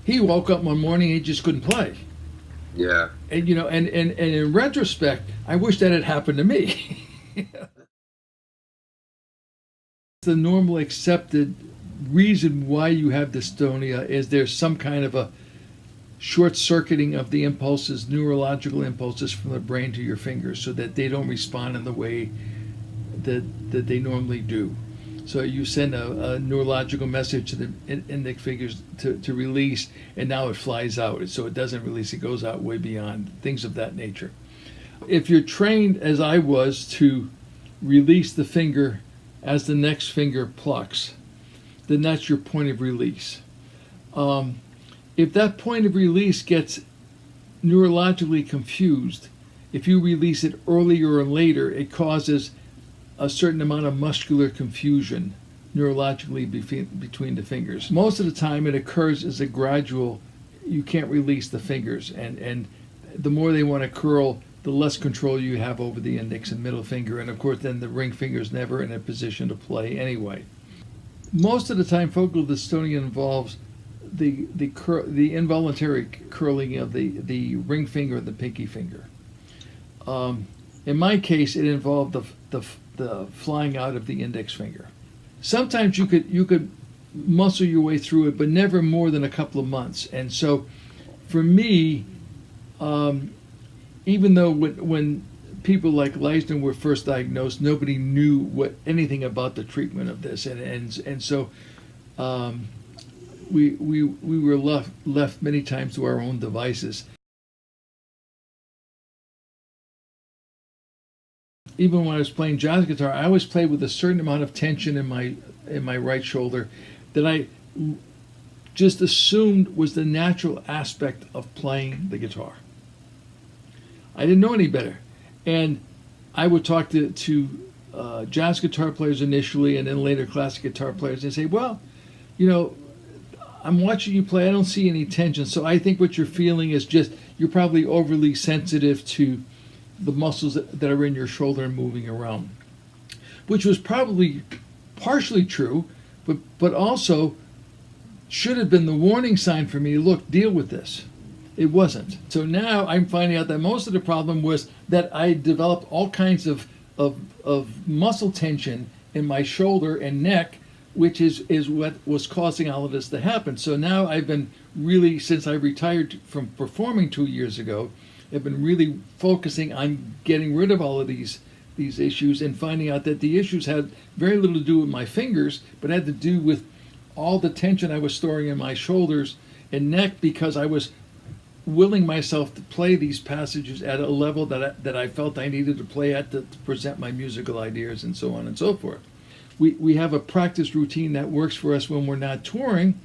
He woke up one morning, he just couldn't play. Yeah. And and in retrospect, I wish that had happened to me. The normal accepted reason why you have dystonia is there's some kind of a short circuiting of the impulses, neurological impulses from the brain to your fingers, so that they don't respond in the way that they normally do. So you send a neurological message to the index fingers to release, and now it flies out. So it doesn't release, it goes out way beyond, things of that nature. If you're trained, as I was, to release the finger as the next finger plucks, then that's your point of release. If that point of release gets neurologically confused, if you release it earlier or later, it causes a certain amount of muscular confusion neurologically between the fingers. Most of the time it occurs as a gradual, you can't release the fingers, and the more they want to curl, the less control you have over the index and middle finger, and of course then the ring finger is never in a position to play anyway. Most of the time focal dystonia involves the involuntary curling of the ring finger and the pinky finger. In my case, it involved the flying out of the index finger. Sometimes you could muscle your way through it, but never more than a couple of months. And so, for me, even though when people like Leisner were first diagnosed, nobody knew anything about the treatment of this, and so we were left many times to our own devices. Even when I was playing jazz guitar, I always played with a certain amount of tension in my right shoulder that I just assumed was the natural aspect of playing the guitar. I didn't know any better, and I would talk to jazz guitar players initially, and then later classic guitar players. They say, "Well, I'm watching you play. I don't see any tension, so I think what you're feeling is just you're probably overly sensitive to the muscles that are in your shoulder and moving around," which was probably partially true, but also should have been the warning sign for me. Look, deal with this. It wasn't. So now I'm finding out that most of the problem was that I developed all kinds of muscle tension in my shoulder and neck, which is what was causing all of this to happen. So now I've been really, since I retired from performing 2 years ago, I've been really focusing on getting rid of all of these issues and finding out that the issues had very little to do with my fingers, but had to do with all the tension I was storing in my shoulders and neck, because I was willing myself to play these passages at a level that I felt I needed to play at to present my musical ideas and so on and so forth. We have a practice routine that works for us when we're not touring,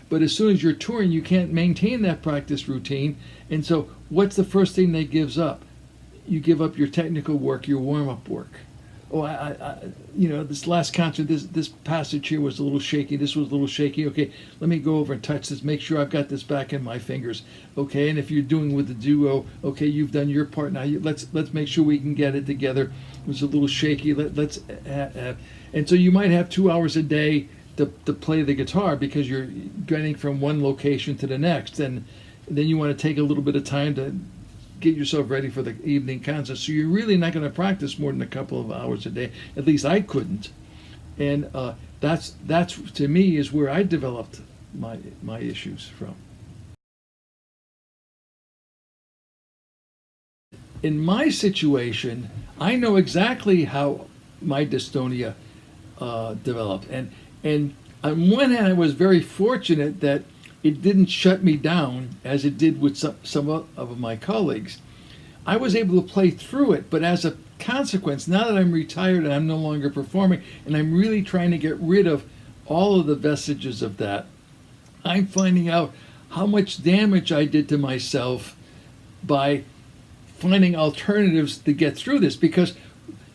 but as soon as you're touring, you can't maintain that practice routine. And so what's the first thing that gives up? You give up your technical work, your warm-up work. Oh, this last concert, this passage here was a little shaky. This was a little shaky. Okay, let me go over and touch this. Make sure I've got this back in my fingers. Okay, and if you're doing with the duo, okay, you've done your part. Now let's make sure we can get it together. It was a little shaky. And so you might have 2 hours a day to play the guitar because you're getting from one location to the next, and then you want to take a little bit of time to get yourself ready for the evening concert. So you're really not going to practice more than a couple of hours a day. At least I couldn't. And that's to me is where I developed my issues from. In my situation, I know exactly how my dystonia developed. And on one hand, I was very fortunate that it didn't shut me down as it did with some of my colleagues. I was able to play through it, but as a consequence, now that I'm retired and I'm no longer performing, and I'm really trying to get rid of all of the vestiges of that, I'm finding out how much damage I did to myself by finding alternatives to get through this. Because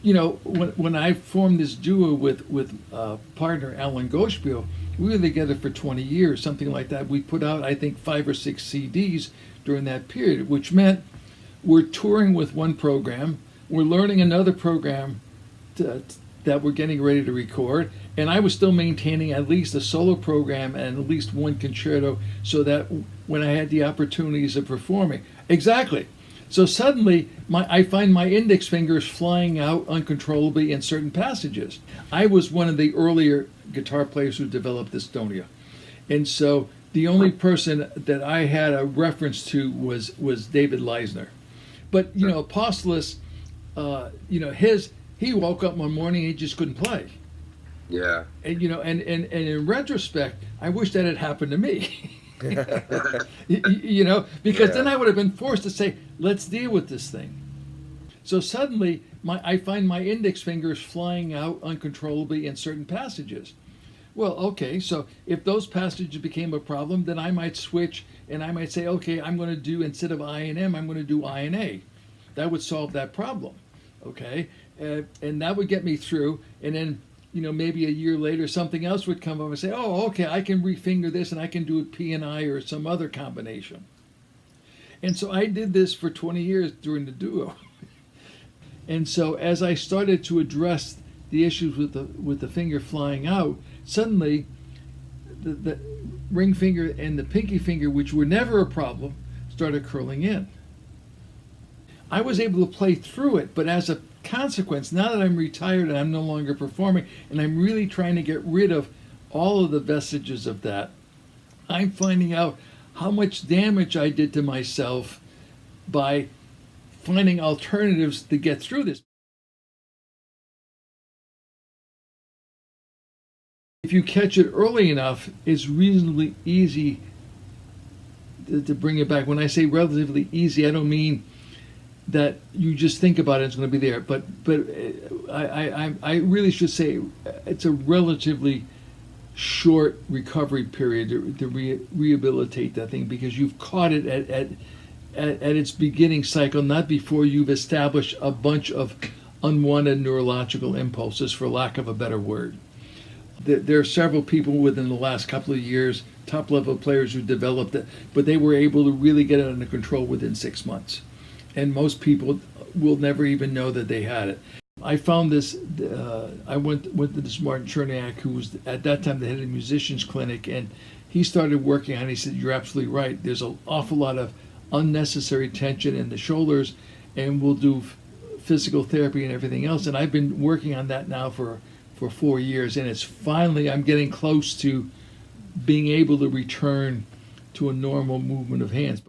when I formed this duo with partner Alan Goshpio, we were together for 20 years, something like that. We put out, I think, 5 or 6 CDs during that period, which meant we're touring with one program, we're learning another program that we're getting ready to record, and I was still maintaining at least a solo program and at least one concerto, so that when I had the opportunities of performing. Exactly. So suddenly, I find my index fingers flying out uncontrollably in certain passages. I was one of the earlier guitar players who developed dystonia. And so the only person that I had a reference to was David Leisner. But, Apostolos, he woke up one morning and he just couldn't play. Yeah. And, and in retrospect, I wish that had happened to me. Because then I would have been forced to say, let's deal with this thing. So suddenly, I find my index fingers flying out uncontrollably in certain passages. Well, okay, so if those passages became a problem, then I might switch and I might say, okay, I'm going to do, instead of I and M, I'm going to do I and A. That would solve that problem, okay? And that would get me through, and then maybe a year later, something else would come up and say, oh, okay, I can refinger this and I can do it P and I or some other combination. And so I did this for 20 years during the duo. And so as I started to address the issues with the finger flying out, suddenly the ring finger and the pinky finger, which were never a problem, started curling in. I was able to play through it, but as a consequence, now that I'm retired and I'm no longer performing, and I'm really trying to get rid of all of the vestiges of that, I'm finding out how much damage I did to myself by finding alternatives to get through this. If you catch it early enough, it's reasonably easy to bring it back. When I say relatively easy, I don't mean that you just think about it, it's going to be there. But I really should say it's a relatively short recovery period to rehabilitate that thing, because you've caught it at its beginning cycle, not before you've established a bunch of unwanted neurological impulses, for lack of a better word. There are several people within the last couple of years, top-level players, who developed it, but they were able to really get it under control within 6 months. And most people will never even know that they had it. I found this, I went to this Martin Cherniak, who was at that time the head of the musicians clinic, and he started working on it. He said, you're absolutely right. There's an awful lot of unnecessary tension in the shoulders, and we'll do physical therapy and everything else. And I've been working on that now for 4 years, and it's finally, I'm getting close to being able to return to a normal movement of hands.